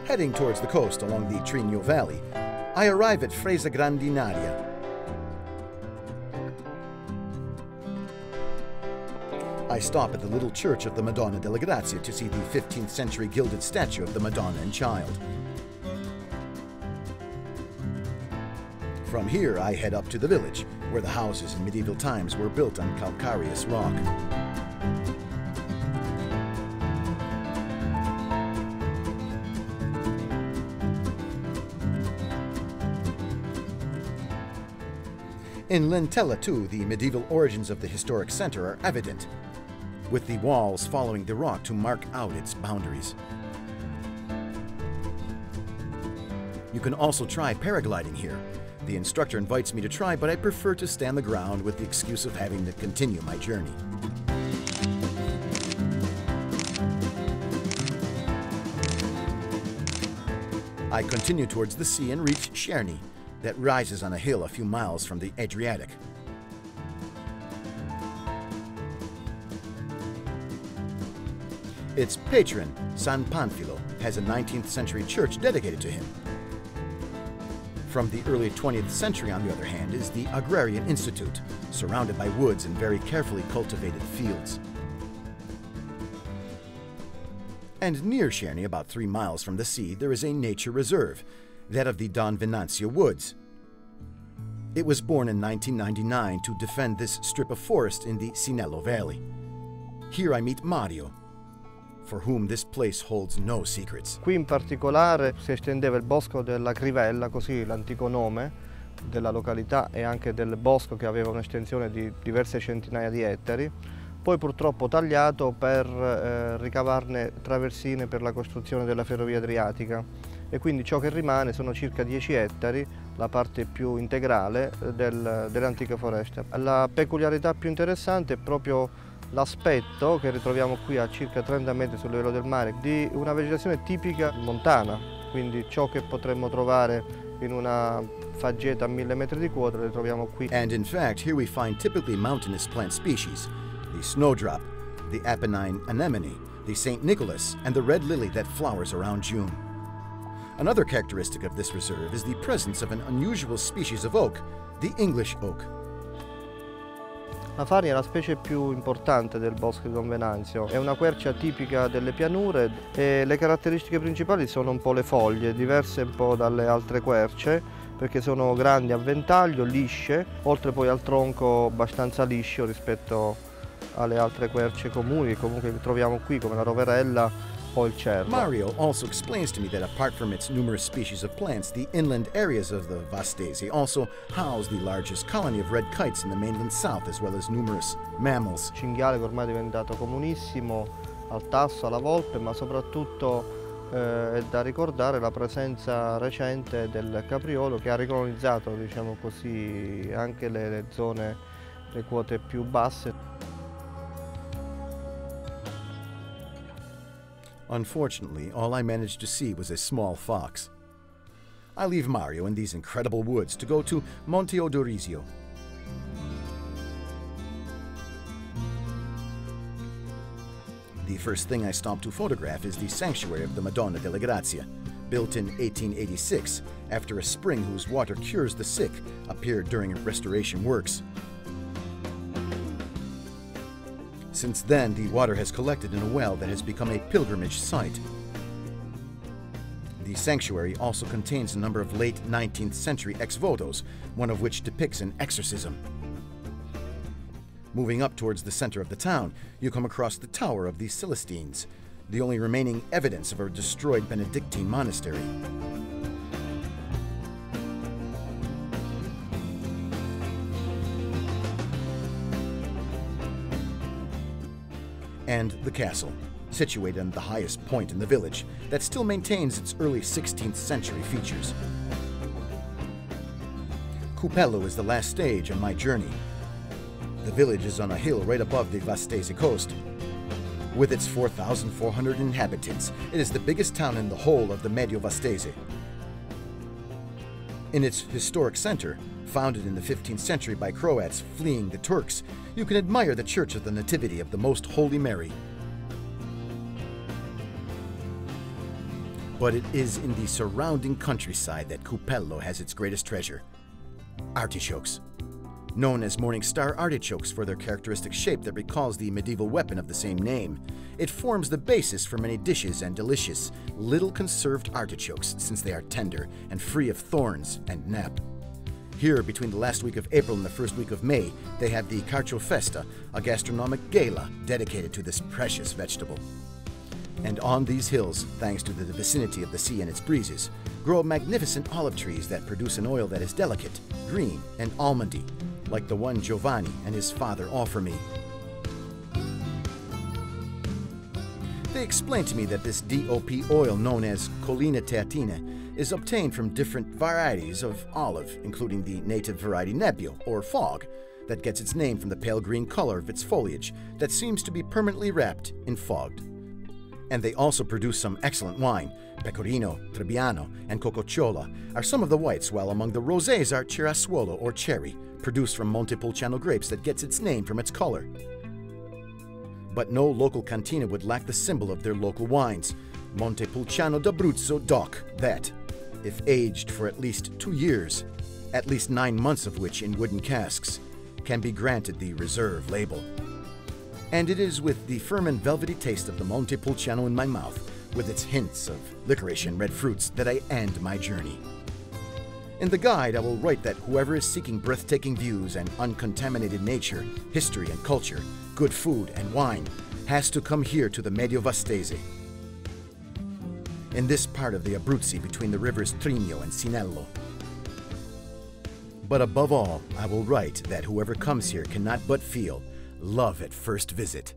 Heading towards the coast along the Trigno Valley, I arrive at Fresa Grandinaria. I stop at the little church of the Madonna delle Grazie to see the 15th century gilded statue of the Madonna and Child. From here, I head up to the village, where the houses in medieval times were built on calcareous rock. In Lentella, too, the medieval origins of the historic center are evident, with the walls following the rock to mark out its boundaries. You can also try paragliding here. The instructor invites me to try, but I prefer to stand the ground with the excuse of having to continue my journey. I continue towards the sea and reach Cerny, that rises on a hill a few miles from the Adriatic. Its patron, San Panfilo, has a 19th century church dedicated to him. From the early 20th century, on the other hand, is the Agrarian Institute, surrounded by woods and very carefully cultivated fields. And near Cerny, about 3 miles from the sea, there is a nature reserve, that of the Don Venanzio Woods. It was born in 1999 to defend this strip of forest in the Sinello Valley. Here I meet Mario, for whom this place holds no secrets. Qui in particolare si estendeva il bosco della Crivella, così l'antico nome della località e anche del bosco che aveva un'estensione di diverse centinaia di ettari, poi purtroppo tagliato per ricavarne traversine per la costruzione della ferrovia adriatica. E quindi ciò che rimane sono circa 10 ettari, la parte più integrale delle antiche foreste. La peculiarità più interessante è proprio l'aspetto che ritroviamo qui a circa 30 metri sul livello del mare di una vegetazione tipica montana, quindi ciò che potremmo trovare in una faggeta a 1000 metri di quota lo troviamo qui. And in fact, here we find typically mountainous plant species, the snowdrop, the Apennine anemone, the St. Nicholas, and the red lily that flowers around June. Another characteristic of this reserve is the presence of an unusual species of oak, the English oak. La faria è la specie più importante del bosco di Don Venanzio, è una quercia tipica delle pianure e le caratteristiche principali sono un po' le foglie, diverse un po' dalle altre querce, perché sono grandi a ventaglio, lisce, oltre poi al tronco abbastanza liscio rispetto alle altre querce comuni che comunque troviamo qui come la roverella o il cervo. Mario also explains to me that apart from its numerous species of plants, the inland areas of the Vastese also house the largest colony of red kites in the mainland south, as well as numerous mammals. Il cinghiale che ormai è diventato comunissimo, al tasso, alla volpe, ma soprattutto è da ricordare la presenza recente del capriolo che ha ricolonizzato, diciamo così, anche le zone, le quote più basse. Unfortunately, all I managed to see was a small fox. I leave Mario in these incredible woods to go to Monte Odorizio. The first thing I stop to photograph is the sanctuary of the Madonna delle Grazie, built in 1886 after a spring whose water cures the sick appeared during restoration works. Since then, the water has collected in a well that has become a pilgrimage site. The sanctuary also contains a number of late 19th century ex-votos, one of which depicts an exorcism. Moving up towards the center of the town, you come across the Tower of the Celestines, the only remaining evidence of a destroyed Benedictine monastery. And the castle, situated on the highest point in the village, that still maintains its early 16th century features. Cupello is the last stage on my journey. The village is on a hill right above the Vastese coast. With its 4,400 inhabitants, it is the biggest town in the whole of the Medio Vastese. In its historic center, founded in the 15th century by Croats fleeing the Turks, you can admire the Church of the Nativity of the Most Holy Mary. But it is in the surrounding countryside that Cupello has its greatest treasure: artichokes. Known as morning star artichokes for their characteristic shape that recalls the medieval weapon of the same name, it forms the basis for many dishes and delicious little conserved artichokes, since they are tender and free of thorns and nap. Here, between the last week of April and the first week of May, they have the Carcio Festa, a gastronomic gala dedicated to this precious vegetable. And on these hills, thanks to the vicinity of the sea and its breezes, grow magnificent olive trees that produce an oil that is delicate, green, and almondy, like the one Giovanni and his father offer me. They explained to me that this DOP oil, known as Collina Teatina, is obtained from different varieties of olive, including the native variety Nebbio, or fog, that gets its name from the pale green color of its foliage that seems to be permanently wrapped in fogged. And they also produce some excellent wine. Pecorino, Trebbiano, and Cococciolo are some of the whites, while among the rosés are Cerasuolo, or cherry, produced from Montepulciano grapes that gets its name from its color. But no local cantina would lack the symbol of their local wines, Montepulciano d'Abruzzo DOC, that, if aged for at least 2 years, at least 9 months of which in wooden casks, can be granted the reserve label. And it is with the firm and velvety taste of the Montepulciano in my mouth, with its hints of licorice and red fruits, that I end my journey. In the guide, I will write that whoever is seeking breathtaking views and uncontaminated nature, history and culture, good food and wine, has to come here to the Medio Vastese. In this part of the Abruzzi between the rivers Trigno and Sinello. But above all, I will write that whoever comes here cannot but feel love at first visit.